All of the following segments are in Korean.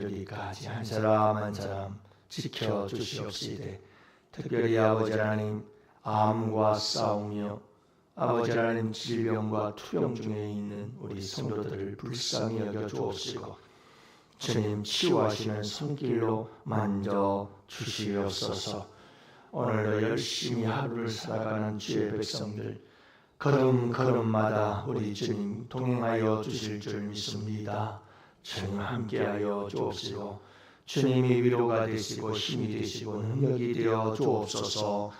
여기까지 한 사람 한 사람 지켜주시옵시되 특별히 아버지 하나님 암과 싸우며 아버지 하나님 질병과 투병 중에 있는 우리 성도들을 불쌍히 여겨 주옵시고 주님 치유하시는 손길로 만져 주시옵소서. 오늘도 열심히 하루를 살아가는 주의 백성들 걸음걸음마다 우리 주님 동행하여 주실 줄 믿습니다. 주님 함께하여 주옵시고 주님이 위로가 되시고 힘이 되시고 능력이 되어 주옵소서.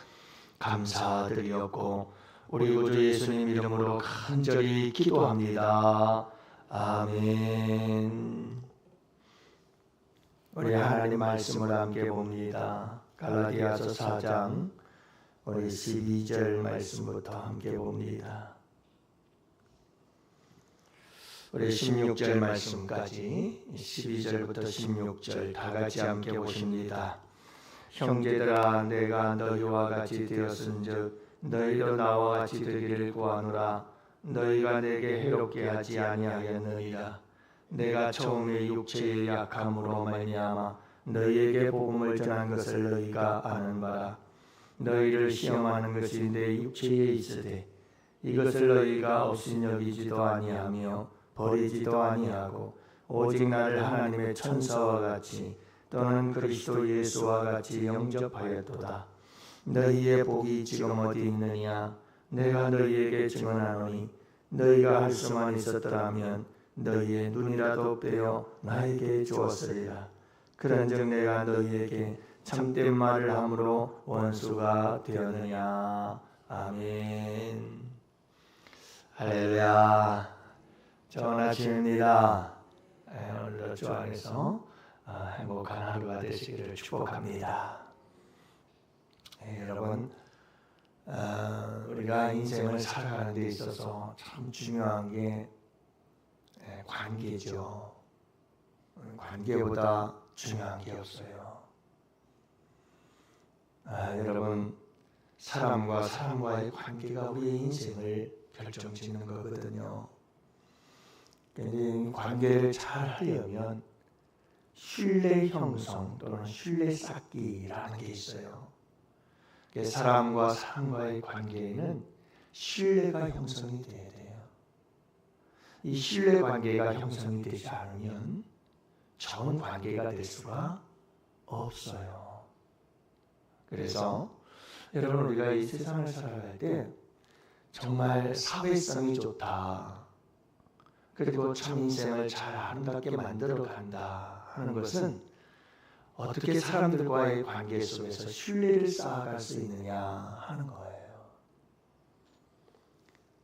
감사드리옵고 우리 구주 예수님 이름으로 간절히 기도합니다. 아멘. 우리 하나님 말씀을 함께 봅니다. 갈라디아서 4장 우리 12절 말씀부터 함께 봅니다. 우리 16절 말씀까지 12절부터 16절 다 같이 함께 보십니다. 형제들아 내가 너희와 같이 되었은즉 너희도 나와 같이 되기를 구하노라. 너희가 내게 해롭게 하지 아니하였느니라. 내가 처음에 육체의 약함으로 말미암아 너희에게 복음을 전한 것을 너희가 아는 바라. 너희를 시험하는 것이 내 육체에 있으되 이것을 너희가 업신여기지도 아니하며 버리지도 아니하고 오직 나를 하나님의 천사와 같이 또는 그리스도 예수와 같이 영접하였도다. 너희의 복이 지금 어디 있느냐? 내가 너희에게 증언하노니 너희가 할 수만 있었더라면 너희의 눈이라도 빼어 나에게 주었으리라. 그런즉 내가 너희에게 참된 말을 함으로 원수가 되었느냐. 아멘. 할렐루야. 좋은 아침입니다. 오늘도 주 안에서 행복한 하루가 되시기를 축복합니다. 여러분, 우리가 인생을 살아가는 데 있어서 참 중요한 게 관계죠. 관계보다 중요한 게 없어요. 여러분, 사람과 사람과의 관계가 우리의 인생을 결정짓는 거거든요. 이 관계를 잘 하려면 신뢰 형성 또는 신뢰 쌓기라는 게 있어요. 사람과 사람과의 관계에는 신뢰가 형성이 돼야 돼요. 이 신뢰 관계가 형성이 되지 않으면 좋은 관계가 될 수가 없어요. 그래서 여러분, 우리가 이 세상을 살아갈 때 정말 사회성이 좋다, 그리고 참 인생을 잘 아름답게 만들어 간다 하는 것은 어떻게 사람들과의 관계 속에서 신뢰를 쌓아갈 수 있느냐 하는 거예요.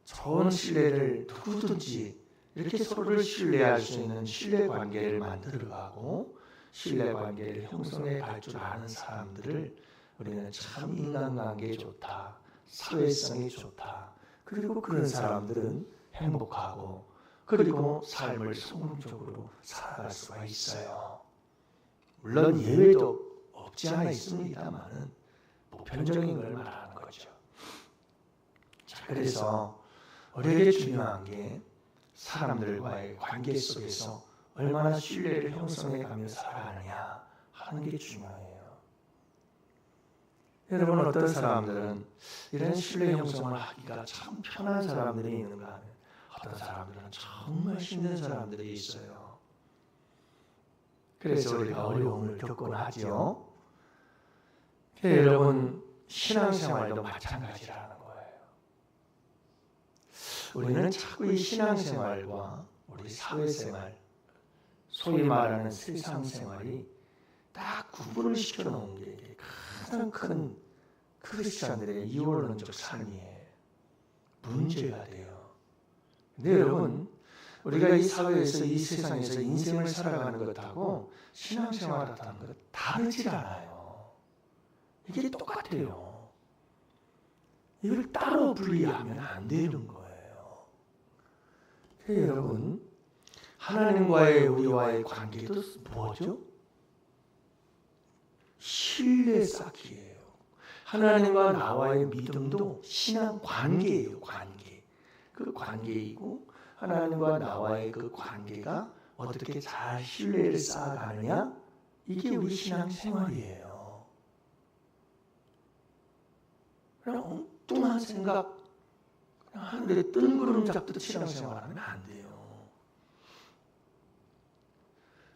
좋은 신뢰를 누구든지 이렇게 서로를 신뢰할 수 있는 신뢰 관계를 만들어가고 신뢰 관계를 형성해 갈 줄 아는 사람들을 우리는 참 인간관계 좋다, 사회성이 좋다, 그리고 그런 사람들은 행복하고 그리고 삶을 성공적으로 살아갈 수가 있어요. 물론 예외도 없지 않아 있습니다만은 보편적인 걸 말하는 거죠. 자, 그래서 우리에게 중요한 게 사람들과의 관계 속에서 얼마나 신뢰를 형성해가며 살아가느냐 하는 게 중요해요. 여러분, 어떤 사람들은 이런 신뢰 형성을 하기가 참 편한 사람들이 있는가 하면 어떤 사람들은 정말 힘든 사람들이 있어요. 그래서 우리가 어려움을 겪곤 하죠. 여러분, 신앙생활도 마찬가지라는 거예요. 우리는 자꾸 이 신앙생활과 우리 사회생활, 소위 말하는 세상생활이 딱 구분을 시켜놓은 게 가장 큰 크리스찬들의 이원론적 삶이에요. 문제가 돼요. 근데 여러분, 우리가 이 사회에서 이 세상에서 인생을 살아가는 것하고 신앙생활을 하는 것 다르지 않아요. 이게 똑같아요. 이걸 따로 분리하면 안 되는 거예요. 여러분, 하나님과의 우리와의 관계도 뭐죠? 신뢰 쌓기예요. 하나님과 나와의 믿음도 신앙 관계예요. 관계. 그 관계이고 하나님과 나와의 그 관계가 어떻게 잘 신뢰를 쌓아가느냐? 이게 우리 신앙 생활이에요. 그냥 엉뚱한 생각, 그냥 하늘에 뜬구름 잡듯 신앙 생활하면 안 돼요.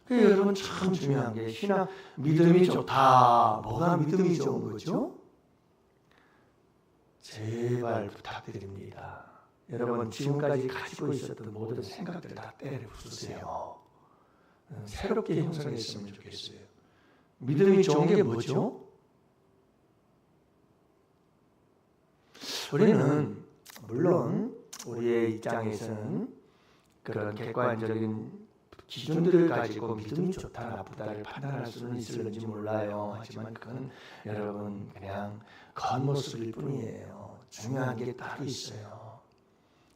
그래서 여러분 참 중요한 게 신앙 믿음이 좋다. 뭐가 믿음이 좋은 거죠? 제발 부탁드립니다. 여러분 지금까지 가지고 있었던 모든 생각들 다 때려 부수세요. 새롭게 형성했으면 좋겠어요. 믿음이 좋은 게 뭐죠? 우리는 물론 우리의 입장에서는 그런 객관적인 기준들을 가지고 믿음이 좋다 나쁘다를 판단할 수는 있을지 몰라요. 하지만 그건 여러분 그냥 겉모습일 뿐이에요. 중요한 게 따로 있어요.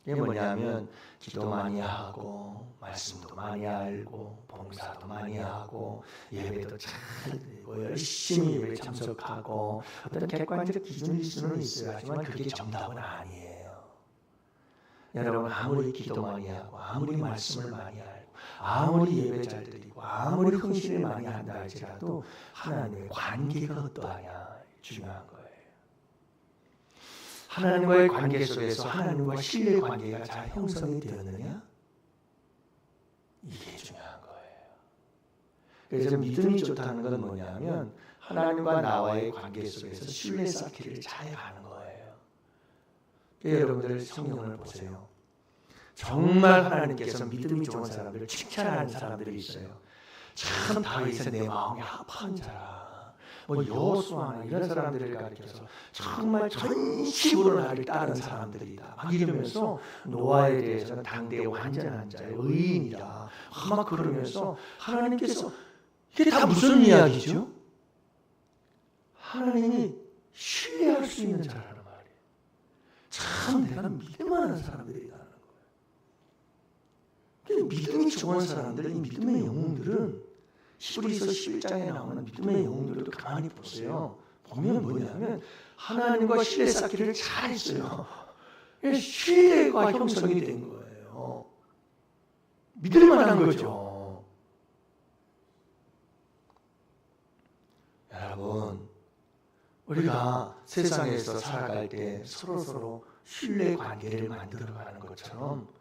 이게 뭐냐면 기도 많이 하고 말씀도 많이 알고 봉사도 많이 하고 예배도 잘 드리고 열심히 예배 참석하고 어떤 객관적 기준일 수는 있어요. 하지만 그게 정답은 아니에요. 여러분 아무리 기도 많이 하고 아무리 말씀을 많이 알고 아무리 예배 잘 드리고 아무리 헌신을 많이 한다 할지라도 하나님의 관계가 어떠하냐 중요한 거예요. 하나님과의 관계 속에서 하나님과 신뢰의 관계가 잘 형성이 되었느냐? 이게 중요한 거예요. 그래서 믿음이 좋다는 건 뭐냐면 하나님과 나와의 관계 속에서 신뢰 쌓기를 잘 하는 거예요. 여러분들 성경을 보세요. 정말 하나님께서 믿음이 좋은 사람들을 칭찬하는 사람들이 있어요. 참 다윗은 내 마음이 합한 자라. 여호수아나 이런 사람들을 가리켜서 정말 전심으로 나를 따른 사람들이다. 막 이러면서 노아에 대해서는 당대의 완전한 자의 의인이다. 막 그러면서 하나님께서 이게 다 무슨 이야기죠? 하나님이 신뢰할 수 있는 자라는 말이에요. 참 내가 믿을만한 사람들이다. 믿음이 좋은 사람들, 이 믿음의 영웅들은 히브리서 11장에 나오는 믿음의 영웅들도 가만히 보세요. 보면 뭐냐면 하나님과 신뢰 쌓기를 잘했어요. 신뢰가 형성이 된 거예요. 믿을 만한 거죠. 여러분, 우리가 세상에서 살아갈 때 서로 신뢰 관계를 만들어가는 것처럼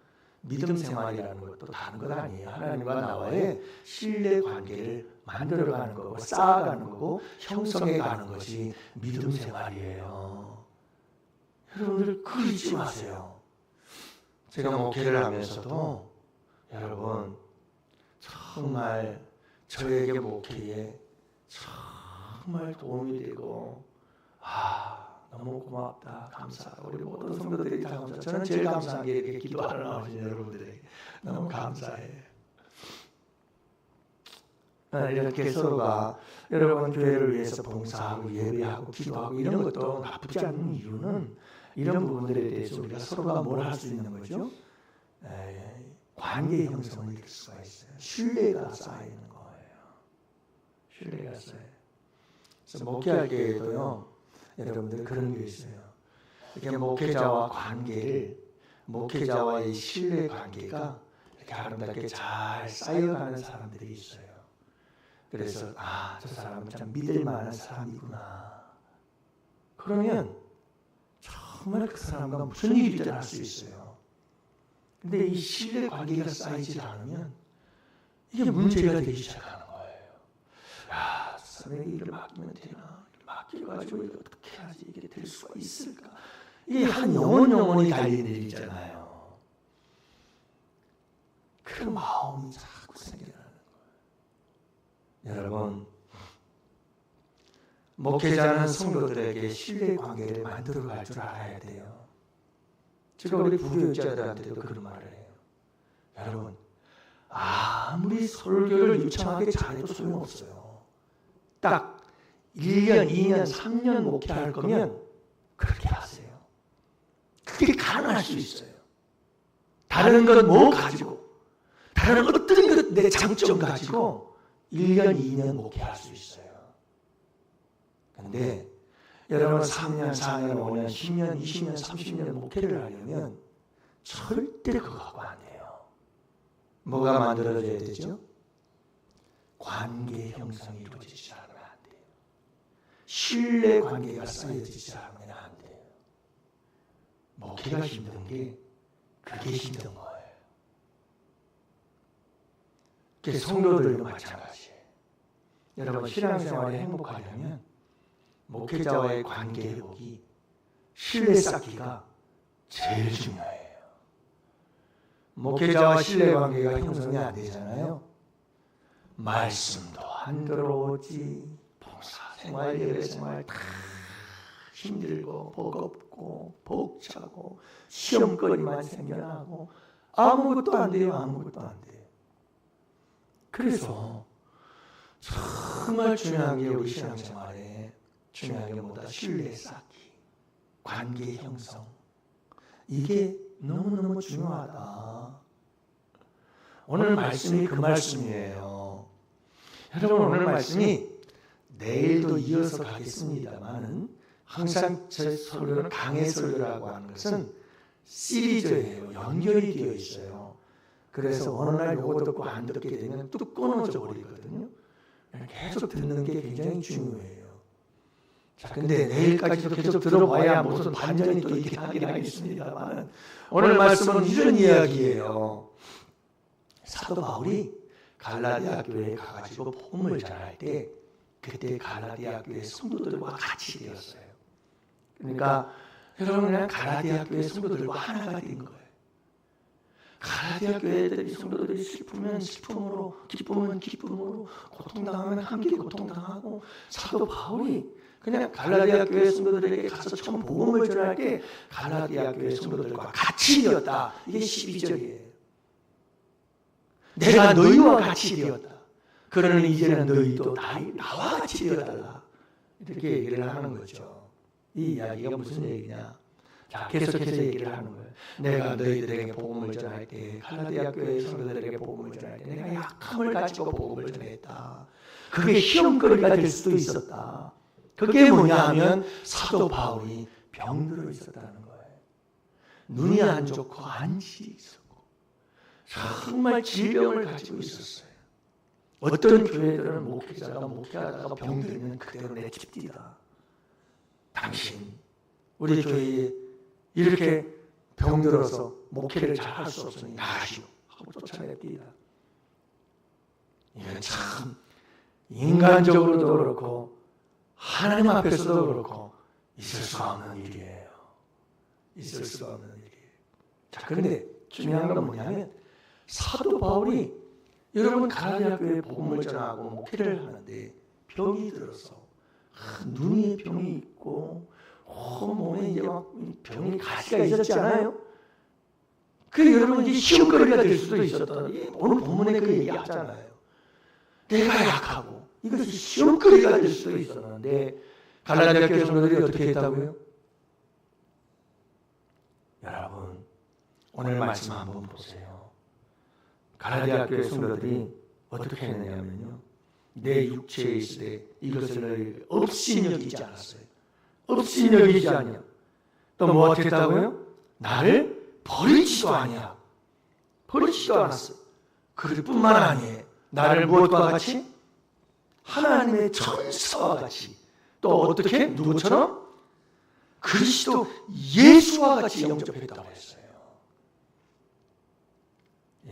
믿음 생활이라는 것도 다른 것 아니에요. 하나님과 나와의 신뢰 관계를 만들어가는 거고 쌓아가는 거고 형성해가는 것이 믿음 생활이에요. 여러분들 그거 잊지 마세요. 제가 목회를 하면서도 여러분 정말 저에게 목회에 정말 도움이 되고 너무 고맙다, 감사하다. 우리 모든 성도들이 다 감사. 저는 제일 감사한 게 이렇게 기도하러 나오신 여러분들에게 너무 감사해요. 이렇게 서로가 여러분 교회를 위해서 봉사하고 예배하고 기도하고 이런 것도 나쁘지 않은 이유는 이런 부분들에 대해서 우리가 서로가 뭘 할 수 있는 거죠? 관계 형성을 이룰 수가 있어요. 신뢰가 쌓이는 거예요. 신뢰가 쌓여요. 그래서 목회할 때에도요. 여러분들 그런 게 있어요. 이렇게 목회자와 목회자와의 신뢰 관계가 이렇게 아름답게 잘 쌓여가는 사람들이 있어요. 그래서 저 사람은 참 믿을 만한 사람이구나. 그러면 정말 그 사람과 무슨 일이든 할 수 있어요. 근데 이 신뢰 관계가 쌓이지 않으면 이게 문제가 되기 시작하는 거예요. 저 사람에게 일을 맡기면 되나? 맡겨가지고 이거 어떻게 하지? 이게 될 수가 있을까? 이게 한 영혼이 달린 일이잖아요. 그 마음이 자꾸 생겨나는 거예요. 여러분, 목회자는 성도들에게 신뢰 관계를 만들어갈 줄 알아야 돼요. 제가 우리 부교육자들한테도 그런 말을 해요. 여러분, 아무리 설교를 유창하게 잘해도 소용없어요. 딱 1년, 2년, 3년 목회할 거면 그렇게 하세요. 그게 가능할 수 있어요. 다른 건 뭐 가지고, 다른 어떤 것 내 장점 가지고 1년, 2년 목회할 수 있어요. 근데 여러분 3년, 4년, 5년, 10년, 20년, 30년 목회를 하려면 절대 그거 하고 안 돼요. 뭐가 만들어져야 되죠? 관계 형성이 이루어지지 않으면 안 돼요. 신뢰 관계가 쌓여지지 않으면 안 돼요. 목회가 힘든 게 그게 힘든 거예요. 그게 성도들도 마찬가지예요. 여러분 신앙생활에 행복하려면 목회자와의 관계 회복이 신뢰 쌓기가 제일 중요해요. 목회자와 신뢰 관계가 형성이 안 되잖아요. 말씀도 안 들어오지, 봉사생활, 예배생활 다 힘들고 버겁고 벅차고 시험거리만 생겨나고 아무것도 안 돼요. 아무것도 안 돼요. 그래서 정말 중요한 게 우리 신앙생활에 중요한 게 뭐다? 신뢰 쌓기, 관계 형성. 이게 너무너무 중요하다. 오늘 말씀이 그 말씀이에요. 여러분 오늘 말씀이 내일도 이어서 가겠습니다만은 항상 제 설교는 강해 설교라고 하는 것은 시리즈예요. 연결이 되어 있어요. 그래서 어느 날 요거 듣고 안 듣게 되면 뚝 끊어져 버리거든요. 계속 듣는 게 굉장히 중요해요. 자, 근데 내일까지도 계속 들어봐야 무슨 반전이 또 있긴 하긴 하겠습니다만 오늘 말씀은 이런 이야기예요. 사도 바울이 갈라디아 교회에 가가지고 복음을 전할 때 그때 갈라디아 교회 성도들과 같이 되었어요. 그러니까 여러분 그냥 갈라디아 교회 성도들과 하나가 된 거예요. 갈라디아 교회들이 성도들이 슬프면 슬픔으로, 기쁨은 기쁨으로, 고통당하면 함께 고통당하고 사도 바울이 그냥 갈라디아 교회 성도들에게 가서 처음 복음을 전할 때 갈라디아 교회 성도들과 같이 되었다. 이게 12절이에요. 내가 너희와 같이 되었다. 그러니 이제는 너희도 나와 같이 되어달라. 이렇게 얘기를 하는 거죠. 이 이야기가 무슨 얘기냐? 자, 계속해서 얘기를 하는 거예요. 내가 너희들에게 복음을 전할 때, 갈라디아 교회 성도들에게 복음을 전할 때 내가 약함을 가지고 복음을 전했다. 그게 시험거리가 될 수도 있었다. 그게 뭐냐 하면 사도 바울이 병들어 있었다는 거예요. 눈이 안 좋고 안질이 있었고 정말 질병을 가지고 있었어요. 어떤 교회들은 목회자가 목회하다가 병들면 그대로 내집디다. 당신 우리 교회에 이렇게 병들어서 목회를 잘 할 수 없으니 나가시오 하고 쫓아냅디다. 이건 참 인간적으로도 그렇고 하나님 앞에서도 그렇고 있을 수가 없는 일이에요. 있을 수가 없는 일이에요. 자, 그런데 중요한 건 뭐냐면 사도 바울이 여러분 갈라디아 교회에 복음을 전하고 목회를 하는데 병이 들어서 눈에 병이 있고 몸에 이제 막 병이 가시가 있었지 않아요? 그래 여러분 이게 시험거리가 될 수도 있었다. 오늘 본문에 그 얘기하잖아요. 내가 약하고 이것이 시험거리가 될 수도 있었는데 갈라디아 교회 성도들이 어떻게 했다고요? 여러분 오늘 말씀 한번 보세요. 갈라디아 교회 성도들이 어떻게 했느냐면요. 내 육체에 있으되 이것을 없이 여기지 않았어요. 없이 여기지 아니야. 또 뭐 어땠다고요? 나를 버리지도 아니야. 버리지도 않았어. 그럴 뿐만 아니에요. 나를 무엇과 같이? 하나님의 천사와 같이. 또 어떻게? 누구처럼? 그리스도 예수와 같이 영접했다고 했어요.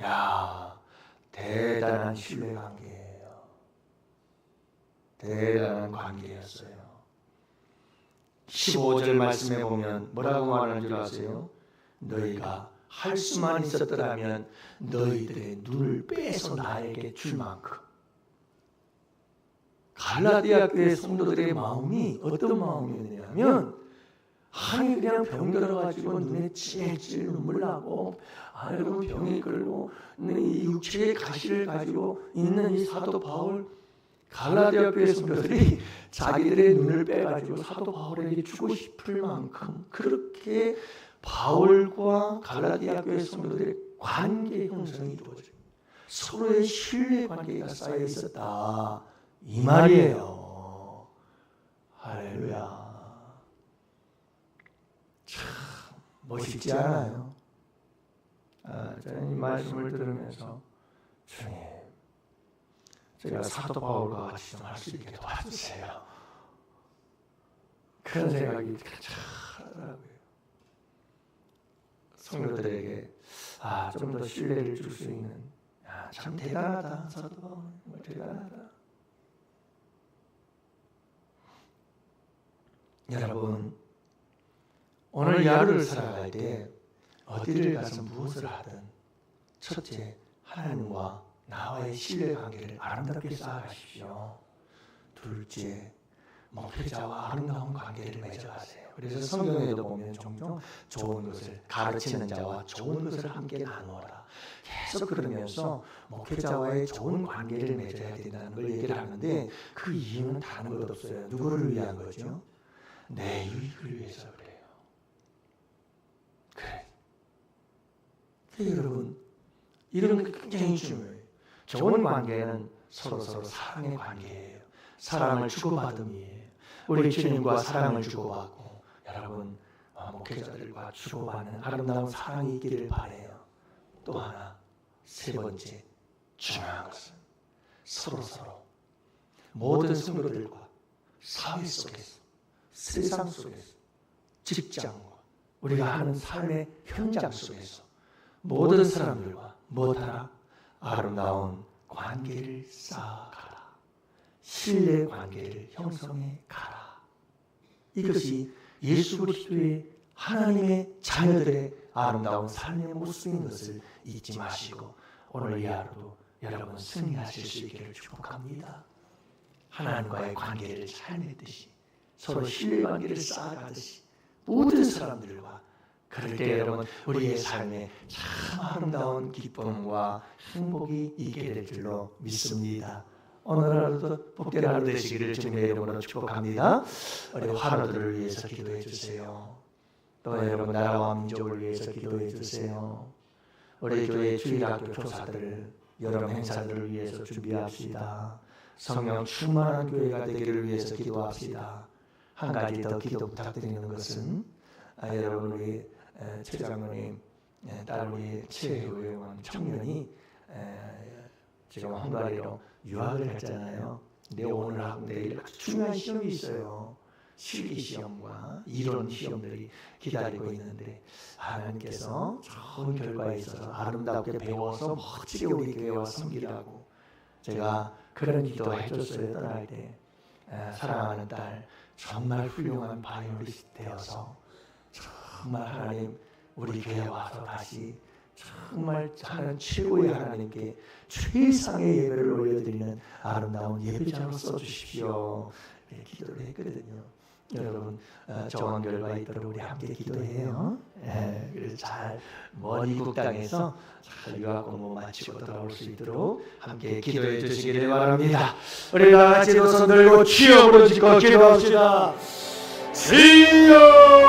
야, 대단한 신뢰관계예요. 대단한 관계였어요. 15절 말씀에 보면 뭐라고 말하는 줄 아세요? 너희가 할 수만 있었더라면 너희들의 눈을 빼서 나에게 줄 만큼. 갈라디아 교회 성도들의 마음이 어떤 마음이었냐면 아니 그냥 병들어가지고 눈에 찔찔 눈물 나고 여러분 병이 걸고 이 육체의 가시를 가지고 있는 이 사도 바울 갈라디아 교회 성도들이 자기들의 눈을 빼가지고 사도 바울에게 주고 싶을 만큼 그렇게 바울과 갈라디아 교회 성도들의 관계 형성이 이루어져요. 서로의 신뢰 관계가 쌓여 있었다 이 말이에요. 할렐루야. 참 멋있지 않아요? 저는 이 말씀을 들으면서 주님, 제가 사도 바울과 같이 좀 할 수 있게 도와주세요. 그런 생각이 참 하더라고요. 성도들에게 좀 더 신뢰를 줄 수 있는, 참 대단하다, 사도 바울 정말 대단하다. 여러분, 오늘 하루를 살아갈 때 어디를 가서 무엇을 하든 첫째, 하나님과 나와의 신뢰관계를 아름답게 쌓아가십시오. 둘째, 목회자와 아름다운 관계를 맺어가세요. 그래서 성경에도 보면 종종 좋은 것을 가르치는 자와 좋은 것을 함께 나누어라. 계속 그러면서 목회자와의 좋은 관계를 맺어야 된다는 걸 얘기를 하는데 그 이유는 다른 것 없어요. 누구를 위한 거죠? 내 유익을 위해서 그래요. 그래, 여러분, 이런 게 굉장히 중요해요. 좋은 관계는 서로 사랑의 관계예요. 사랑을 주고받음이에요. 우리 주님과 사랑을 주고받고 여러분 목회자들과 주고받는 아름다운 사랑이 있기를 바라요. 또 하나, 세 번째 중요한 것은 서로 모든 성도들과 사회 속에서, 세상 속에서, 직장과 우리가 하는 삶의 현장 속에서 모든 사람들과 뭐하라? 아름다운 관계를 쌓아가라. 신뢰 관계를 형성해 가라. 이것이 예수 그리스도의 하나님의 자녀들의 아름다운 삶의 모습인 것을 잊지 마시고 오늘 이 하루도 여러분 승리하실 수 있기를 축복합니다. 하나님과의 관계를 잘 맺듯이 서로 신뢰 관계를 쌓아가듯이 모든 사람들과 그럴 때 여러분 우리의 삶에 참 아름다운 기쁨과 행복이 있게 될 줄로 믿습니다. 오늘 하루도 복된 하루 되시기를 주님의 이름으로 축복합니다. 우리 환우들을 위해서 기도해 주세요. 또 여러분 나라와 민족을 위해서 기도해 주세요. 우리 교회 주일학교 교사들 여름 행사들을 위해서 준비합시다. 성령 충만한 교회가 되기를 위해서 기도합시다. 한 가지 더 기도 부탁드리는 것은 여러분 우리 최 장로님 딸 우리 최의원 청년이 지금 헝가리로 유학을 했잖아요. 근데 오늘하고 내일 아주 중요한 시험이 있어요. 실기 시험과 이론 시험들이 기다리고 있는데 하나님께서 좋은 결과에 있어서 아름답게 배워서 멋지게 우리 교회와 섬기라고 제가 그런 기도 해줬어요. 떠날 때 사랑하는 딸 정말 훌륭한 바이올리스트 되어서 정말 하나님 우리 교회에 와서 다시 정말 하나님 최고의 하나님께 최상의 예배를 올려드리는 아름다운 예배자로 써주십시오. 네, 기도를 했거든요. 여러분 좋은 결과 있도록 우리 함께 기도해요. 그래서 잘 먼 이국 땅에서 잘 유학 공부 마치고 돌아올 수 있도록 함께 기도해 주시기를 바랍니다. 우리 다 같이 두 손 들고 취업으로 짓고 기도합시다. 주여